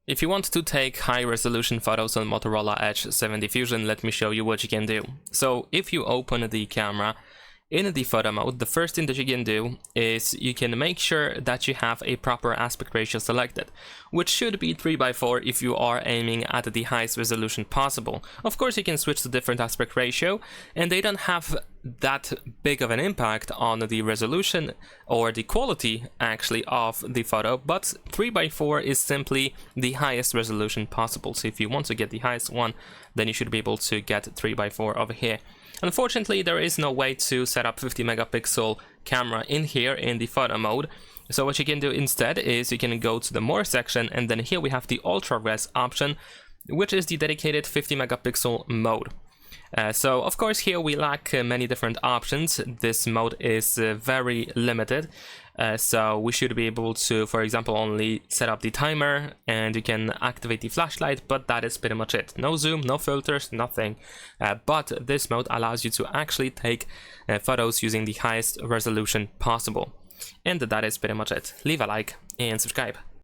If you want to take high resolution photos on Motorola Edge 70 Fusion, let me show you what you can do. So if you open the camera in the photo mode, the first thing that you can do is you can make sure that you have a proper aspect ratio selected, which should be 3:4 if you are aiming at the highest resolution possible. Of course, you can switch to different aspect ratio, and they don't have that big of an impact on the resolution or the quality actually of the photo, but 3:4 is simply the highest resolution possible. So if you want to get the highest one, then you should be able to get 3:4 over here. Unfortunately, there is no way to set up 50 megapixel camera in here in the photo mode. So what you can do instead is you can go to the more section, and then here we have the ultra res option, which is the dedicated 50 megapixel mode. So of course here we lack many different options. This mode is very limited, so we should be able to, for example, only set up the timer, and you can activate the flashlight, but that is pretty much it. No zoom, no filters, nothing. But this mode allows you to actually take photos using the highest resolution possible. And that is pretty much it. Leave a like and subscribe.